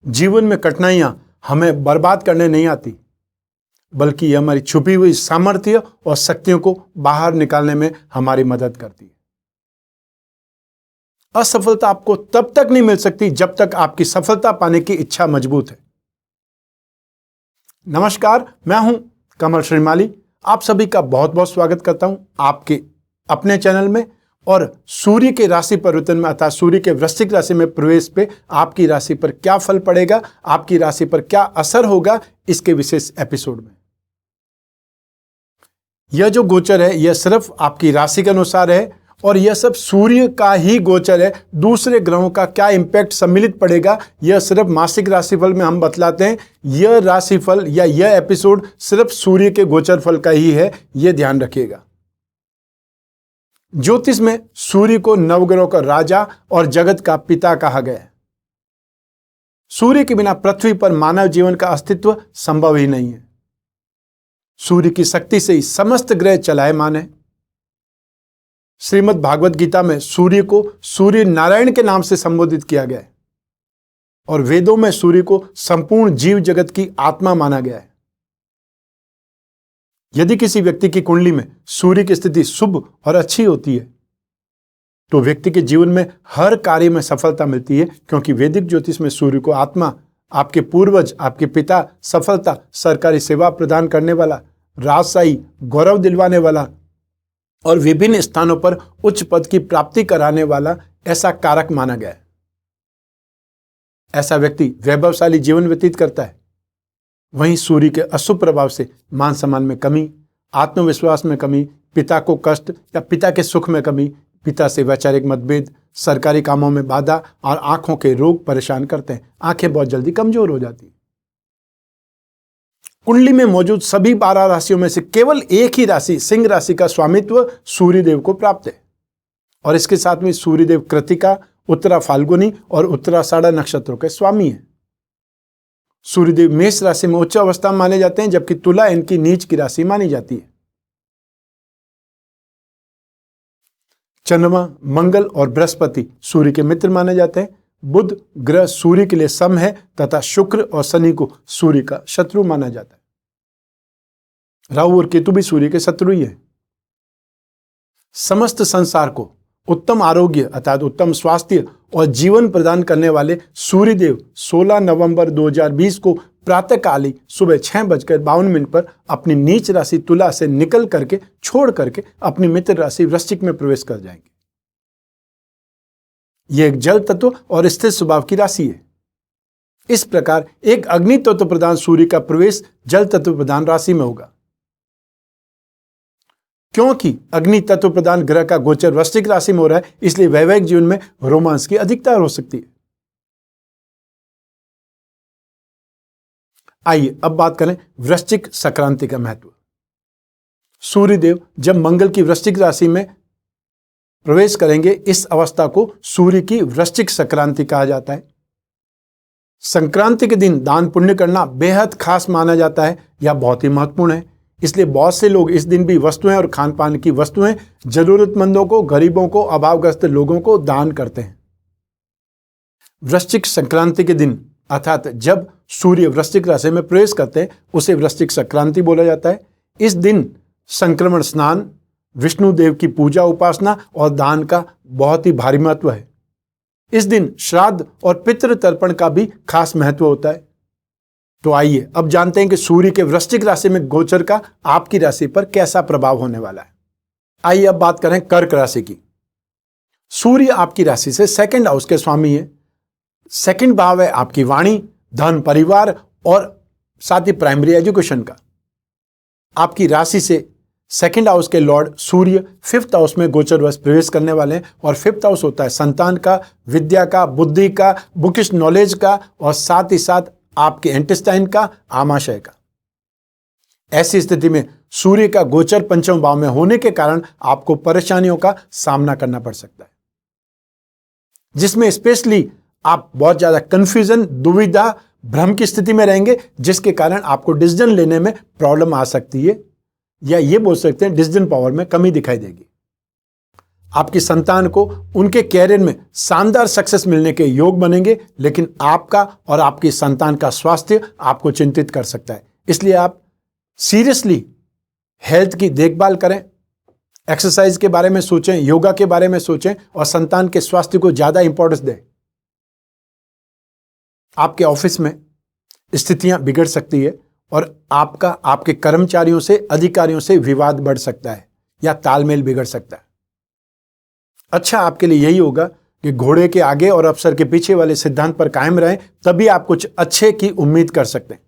जीवन में कठिनाइयां हमें बर्बाद करने नहीं आती, बल्कि ये हमारी छुपी हुई सामर्थ्य और शक्तियों को बाहर निकालने में हमारी मदद करती है। असफलता आपको तब तक नहीं मिल सकती जब तक आपकी सफलता पाने की इच्छा मजबूत है। नमस्कार, मैं हूं कमल श्रीमाली। आप सभी का बहुत बहुत स्वागत करता हूं आपके अपने चैनल में। और सूर्य के राशि परिवर्तन में अर्थात सूर्य के वृश्चिक राशि में प्रवेश पे आपकी राशि पर क्या फल पड़ेगा, आपकी राशि पर क्या असर होगा, इसके विशेष एपिसोड में। यह जो गोचर है यह सिर्फ आपकी राशि के अनुसार है और यह सब सूर्य का ही गोचर है। दूसरे ग्रहों का क्या इंपैक्ट सम्मिलित पड़ेगा यह सिर्फ मासिक राशिफल में हम बतलाते हैं। यह राशिफल या यह एपिसोड सिर्फ सूर्य के गोचर फल का ही है, यह ध्यान रखिएगा। ज्योतिष में सूर्य को नवग्रहों का राजा और जगत का पिता कहा गया है। सूर्य के बिना पृथ्वी पर मानव जीवन का अस्तित्व संभव ही नहीं है। सूर्य की शक्ति से ही समस्त ग्रह चलायमान है। श्रीमद् भागवत गीता में सूर्य को सूर्य नारायण के नाम से संबोधित किया गया है और वेदों में सूर्य को संपूर्ण जीव जगत की आत्मा माना गया है। यदि किसी व्यक्ति की कुंडली में सूर्य की स्थिति शुभ और अच्छी होती है तो व्यक्ति के जीवन में हर कार्य में सफलता मिलती है, क्योंकि वैदिक ज्योतिष में सूर्य को आत्मा, आपके पूर्वज, आपके पिता, सफलता, सरकारी सेवा प्रदान करने वाला, राजशाही, गौरव दिलवाने वाला और विभिन्न स्थानों पर उच्च पद की प्राप्ति कराने वाला ऐसा कारक माना गया है। ऐसा व्यक्ति वैभवशाली जीवन व्यतीत करता है। वहीं सूर्य के अशुभ प्रभाव से मान सम्मान में कमी, आत्मविश्वास में कमी, पिता को कष्ट या पिता के सुख में कमी, पिता से वैचारिक मतभेद, सरकारी कामों में बाधा और आंखों के रोग परेशान करते हैं। आंखें बहुत जल्दी कमजोर हो जाती हैं। कुंडली में मौजूद सभी 12 राशियों में से केवल एक ही राशि सिंह राशि का स्वामित्व सूर्यदेव को प्राप्त है और इसके साथ में सूर्यदेव कृतिका, उत्तरा फाल्गुनी और उत्तराषाढ़ा नक्षत्रों के स्वामी हैं। सूर्यदेव मेष राशि में उच्च अवस्था में माने जाते हैं, जबकि तुला इनकी नीच की राशि मानी जाती है। चंद्रमा, मंगल और बृहस्पति सूर्य के मित्र माने जाते हैं। बुध ग्रह सूर्य के लिए सम है तथा शुक्र और शनि को सूर्य का शत्रु माना जाता है। राहु और केतु भी सूर्य के शत्रु ही है। समस्त संसार को उत्तम आरोग्य अर्थात उत्तम स्वास्थ्य और जीवन प्रदान करने वाले सूर्यदेव 16 नवंबर 2020 को प्रातःकाली सुबह 6:52 पर अपनी नीच राशि तुला से निकल करके छोड़ करके अपनी मित्र राशि वृश्चिक में प्रवेश कर जाएंगे। यह एक जल तत्व और स्थिर स्वभाव की राशि है। इस प्रकार एक अग्नि तत्व प्रधान सूर्य का प्रवेश जल तत्व प्रधान राशि में होगा। क्योंकि अग्नि तत्व प्रधान ग्रह का गोचर वृश्चिक राशि में हो रहा है, इसलिए वैवाहिक जीवन में रोमांस की अधिकता हो सकती है। आइए अब बात करें वृश्चिक संक्रांति का महत्व। सूर्यदेव जब मंगल की वृश्चिक राशि में प्रवेश करेंगे, इस अवस्था को सूर्य की वृश्चिक संक्रांति कहा जाता है। संक्रांति के दिन दान पुण्य करना बेहद खास माना जाता है या बहुत ही महत्वपूर्ण है। इसलिए बहुत से लोग इस दिन भी वस्तुएं और खान पान की वस्तुएं जरूरतमंदों को, गरीबों को, अभावग्रस्त लोगों को दान करते हैं। वृश्चिक संक्रांति के दिन अर्थात जब सूर्य वृश्चिक राशि में प्रवेश करते हैं उसे वृश्चिक संक्रांति बोला जाता है। इस दिन संक्रमण स्नान, विष्णु देव की पूजा उपासना और दान का बहुत ही भारी महत्व है। इस दिन श्राद्ध और पितृ तर्पण का भी खास महत्व होता है। तो आइए अब जानते हैं कि सूर्य के वृश्चिक राशि में गोचर का आपकी राशि पर कैसा प्रभाव होने वाला है। आइए अब बात करें कर्क राशि की। सूर्य आपकी राशि से सेकंड हाउस के स्वामी है। सेकंड भाव है आपकी वाणी, धन, परिवार और साथ ही प्राइमरी एजुकेशन का। आपकी राशि से सेकंड हाउस के लॉर्ड सूर्य 5th हाउस में गोचरवश प्रवेश करने वाले हैं और 5th हाउस होता है संतान का, विद्या का, बुद्धि का, बुकिश नॉलेज का और साथ ही साथ आपके इंटेस्टाइन का, आमाशय का। ऐसी स्थिति में सूर्य का गोचर पंचम भाव में होने के कारण आपको परेशानियों का सामना करना पड़ सकता है, जिसमें स्पेशली आप बहुत ज्यादा कंफ्यूजन, दुविधा, भ्रम की स्थिति में रहेंगे, जिसके कारण आपको डिसीजन लेने में प्रॉब्लम आ सकती है या ये बोल सकते हैं डिसीजन पावर में कमी दिखाई देगी। आपकी संतान को उनके कैरियर में शानदार सक्सेस मिलने के योग बनेंगे, लेकिन आपका और आपकी संतान का स्वास्थ्य आपको चिंतित कर सकता है। इसलिए आप सीरियसली हेल्थ की देखभाल करें, एक्सरसाइज के बारे में सोचें, योगा के बारे में सोचें और संतान के स्वास्थ्य को ज्यादा इंपॉर्टेंस दें। आपके ऑफिस में स्थितियां बिगड़ सकती है और आपका आपके कर्मचारियों से, अधिकारियों से विवाद बढ़ सकता है या तालमेल बिगड़ सकता है। अच्छा आपके लिए यही होगा कि घोड़े के आगे और अफसर के पीछे वाले सिद्धांत पर कायम रहें, तभी आप कुछ अच्छे की उम्मीद कर सकते हैं।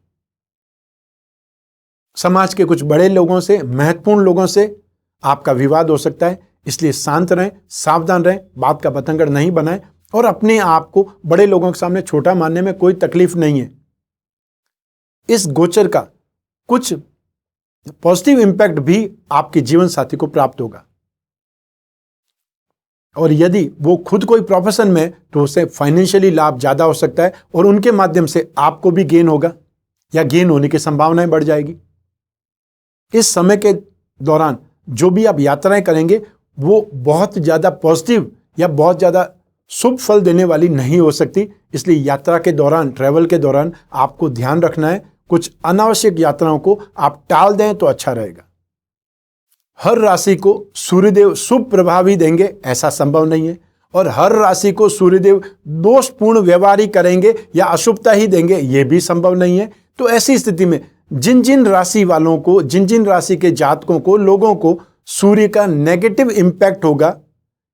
समाज के कुछ बड़े लोगों से, महत्वपूर्ण लोगों से आपका विवाद हो सकता है, इसलिए शांत रहें, सावधान रहें, बात का बतंगड़ नहीं बनाएं और अपने आप को बड़े लोगों के सामने छोटा मानने में कोई तकलीफ नहीं है। इस गोचर का कुछ पॉजिटिव इंपैक्ट भी आपके जीवन साथी को प्राप्त होगा और यदि वो खुद कोई प्रोफेशन में तो उसे फाइनेंशियली लाभ ज्यादा हो सकता है और उनके माध्यम से आपको भी गेन होगा या गेन होने की संभावनाएं बढ़ जाएगी। इस समय के दौरान जो भी आप यात्राएं करेंगे वो बहुत ज्यादा पॉजिटिव या बहुत ज्यादा शुभ फल देने वाली नहीं हो सकती, इसलिए यात्रा के दौरान, ट्रैवल के दौरान आपको ध्यान रखना है, कुछ अनावश्यक यात्राओं को आप टाल दें तो अच्छा रहेगा। हर राशि को सूर्यदेव शुभ प्रभाव ही देंगे ऐसा संभव नहीं है और हर राशि को सूर्यदेव दोषपूर्ण व्यवहार ही करेंगे या अशुभता ही देंगे यह भी संभव नहीं है। तो ऐसी स्थिति में जिन जिन राशि वालों को, जिन जिन राशि के जातकों को, लोगों को सूर्य का नेगेटिव इंपैक्ट होगा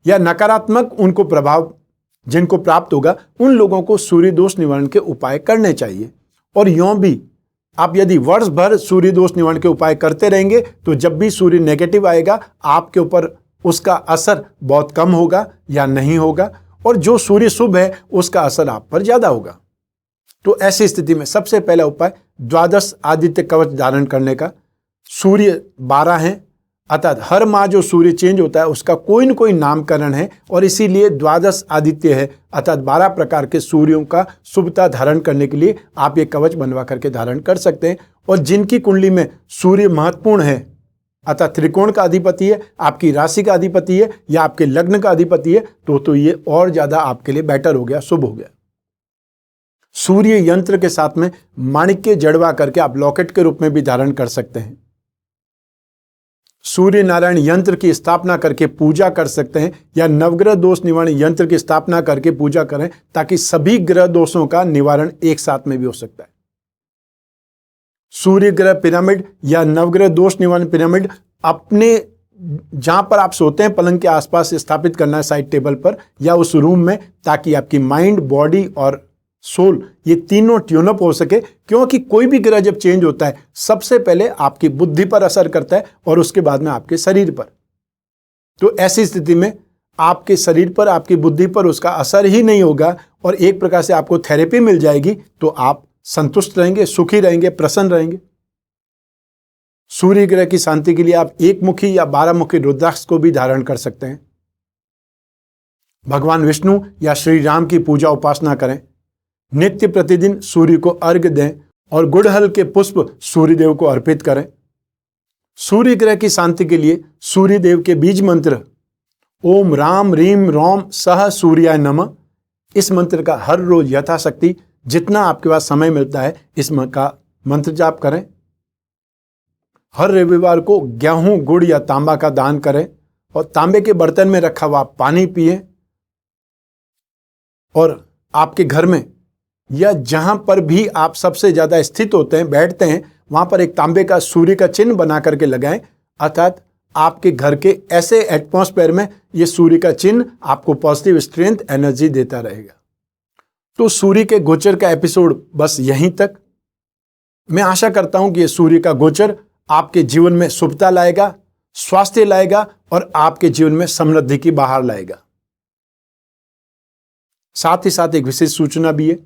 या नकारात्मक उनको प्रभाव जिनको प्राप्त होगा, उन लोगों को सूर्य दोष निवारण के उपाय करने चाहिए। और यूं भी आप यदि वर्ष भर सूर्य दोष निवारण के उपाय करते रहेंगे तो जब भी सूर्य नेगेटिव आएगा आपके ऊपर उसका असर बहुत कम होगा या नहीं होगा और जो सूर्य शुभ है उसका असर आप पर ज्यादा होगा। तो ऐसी स्थिति में सबसे पहला उपाय द्वादश आदित्य कवच धारण करने का। सूर्य 12 हैं, अर्थात हर माह जो सूर्य चेंज होता है उसका कोई न कोई नामकरण है और इसीलिए द्वादश आदित्य है, अर्थात 12 प्रकार के सूर्यों का शुभता धारण करने के लिए आप ये कवच बनवा करके धारण कर सकते हैं। और जिनकी कुंडली में सूर्य महत्वपूर्ण है, अर्थात त्रिकोण का अधिपति है, आपकी राशि का अधिपति है या आपके लग्न का अधिपति है, तो ये और ज्यादा आपके लिए बेटर हो गया, शुभ हो गया। सूर्य यंत्र के साथ में माणिक्य जड़वा करके आप लॉकेट के रूप में भी धारण कर सकते हैं। सूर्य नारायण यंत्र की स्थापना करके पूजा कर सकते हैं या नवग्रह दोष निवारण यंत्र की स्थापना करके पूजा करें ताकि सभी ग्रह दोषों का निवारण एक साथ में भी हो सकता है। सूर्य ग्रह पिरामिड या नवग्रह दोष निवारण पिरामिड अपने जहां पर आप सोते हैं पलंग के आसपास स्थापित करना है, साइड टेबल पर या उस रूम में, ताकि आपकी माइंड, बॉडी और सोल ये तीनों ट्यूनअप हो सके। क्योंकि कोई भी ग्रह जब चेंज होता है सबसे पहले आपकी बुद्धि पर असर करता है और उसके बाद में आपके शरीर पर। तो ऐसी स्थिति में आपके शरीर पर, आपकी बुद्धि पर उसका असर ही नहीं होगा और एक प्रकार से आपको थेरेपी मिल जाएगी, तो आप संतुष्ट रहेंगे, सुखी रहेंगे, प्रसन्न रहेंगे। सूर्य ग्रह की शांति के लिए आप 1 मुखी या 12 मुखी रुद्राक्ष को भी धारण कर सकते हैं। भगवान विष्णु या श्री राम की पूजा उपासना करें। नित्य प्रतिदिन सूर्य को अर्घ्य दें और गुड़हल के पुष्प सूर्यदेव को अर्पित करें। सूर्य ग्रह की शांति के लिए सूर्यदेव के बीज मंत्र ओम राम रीम रोम सह सूर्याय नमः, इस मंत्र का हर रोज यथाशक्ति जितना आपके पास समय मिलता है इस का मंत्र जाप करें। हर रविवार को गेहूं, गुड़ या तांबा का दान करें और तांबे के बर्तन में रखा हुआ पानी पिएं और आपके घर में या जहां पर भी आप सबसे ज्यादा स्थित होते हैं, बैठते हैं, वहां पर एक तांबे का सूर्य का चिन्ह बना करके लगाएं, अर्थात आपके घर के ऐसे एटमॉस्फेयर में ये सूर्य का चिन्ह आपको पॉजिटिव स्ट्रेंथ, एनर्जी देता रहेगा। तो सूर्य के गोचर का एपिसोड बस यहीं तक। मैं आशा करता हूं कि ये सूर्य का गोचर आपके जीवन में शुभता लाएगा, स्वास्थ्य लाएगा और आपके जीवन में समृद्धि की बहार लाएगा। साथ ही साथ एक विशेष सूचना भी है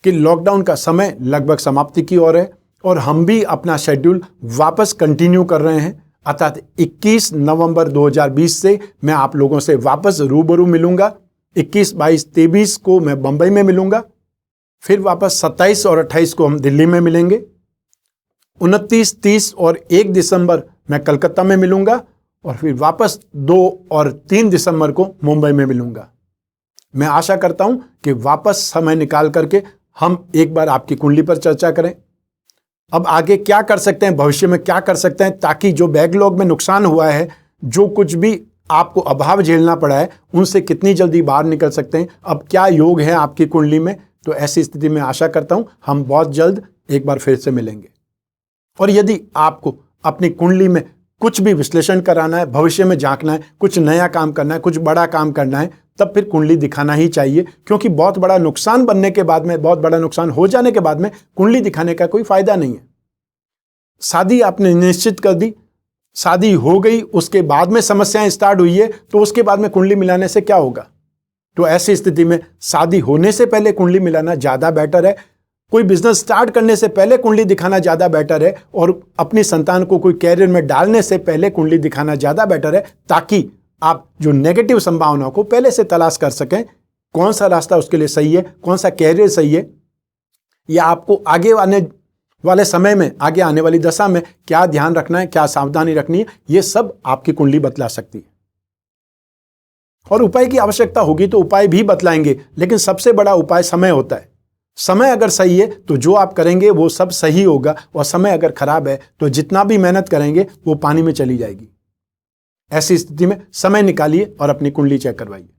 कि लॉकडाउन का समय लगभग समाप्ति की ओर है और हम भी अपना शेड्यूल वापस कंटिन्यू कर रहे हैं, अर्थात 21 नवंबर 2020 से मैं आप लोगों से वापस रूबरू मिलूंगा। 21, 22, 23 को मैं बंबई में मिलूंगा, फिर वापस 27 और 28 को हम दिल्ली में मिलेंगे। 29, 30 और 1 दिसंबर मैं कलकत्ता में मिलूंगा और फिर वापस 2 और 3 दिसंबर को मुंबई में मिलूंगा। मैं आशा करता हूं कि वापस समय निकाल करके हम एक बार आपकी कुंडली पर चर्चा करें। अब आगे क्या कर सकते हैं, भविष्य में क्या कर सकते हैं, ताकि जो बैकलॉग में नुकसान हुआ है, जो कुछ भी आपको अभाव झेलना पड़ा है, उनसे कितनी जल्दी बाहर निकल सकते हैं। अब क्या योग है आपकी कुंडली में, तो ऐसी स्थिति में आशा करता हूं हम बहुत जल्द एक बार फिर से मिलेंगे। और यदि आपको अपनी कुंडली में कुछ भी विश्लेषण कराना है, भविष्य में झांकना है, कुछ नया काम करना है, कुछ बड़ा काम करना है, तब फिर कुंडली दिखाना ही चाहिए, क्योंकि बहुत बड़ा नुकसान बनने के बाद में, बहुत बड़ा नुकसान हो जाने के बाद में कुंडली दिखाने का कोई फायदा नहीं है। शादी आपने निश्चित कर दी, शादी हो गई, उसके बाद में समस्याएं स्टार्ट हुई है, तो उसके बाद में कुंडली मिलाने से क्या होगा। तो ऐसी स्थिति में शादी होने से पहले कुंडली मिलाना ज्यादा बेटर है। कोई बिजनेस स्टार्ट करने से पहले कुंडली दिखाना ज्यादा बेटर है, और अपनी संतान को कोई कैरियर में डालने से पहले कुंडली दिखाना ज्यादा बेटर है, ताकि आप जो नेगेटिव संभावनाओं को पहले से तलाश कर सकें, कौन सा रास्ता उसके लिए सही है, कौन सा कैरियर सही है, या आपको आगे आने वाले समय में, आगे आने वाली दशा में क्या ध्यान रखना है, क्या सावधानी रखनी है, ये सब आपकी कुंडली बतला सकती है। और उपाय की आवश्यकता होगी तो उपाय भी बतलाएंगे, लेकिन सबसे बड़ा उपाय समय होता है। समय अगर सही है तो जो आप करेंगे वो सब सही होगा, और समय अगर खराब है तो जितना भी मेहनत करेंगे वो पानी में चली जाएगी। ऐसी स्थिति में समय निकालिए और अपनी कुंडली चेक करवाइए।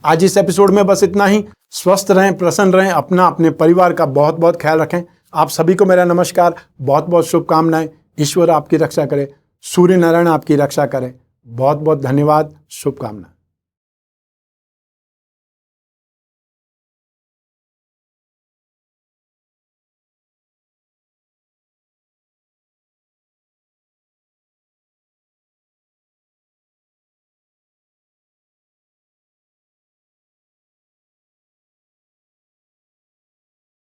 आज इस एपिसोड में बस इतना ही। स्वस्थ रहें, प्रसन्न रहें, अपना अपने परिवार का बहुत बहुत ख्याल रखें। आप सभी को मेरा नमस्कार, बहुत बहुत शुभकामनाएं। ईश्वर आपकी रक्षा करे, सूर्य नारायण आपकी रक्षा करे। बहुत बहुत धन्यवाद, शुभकामनाएं।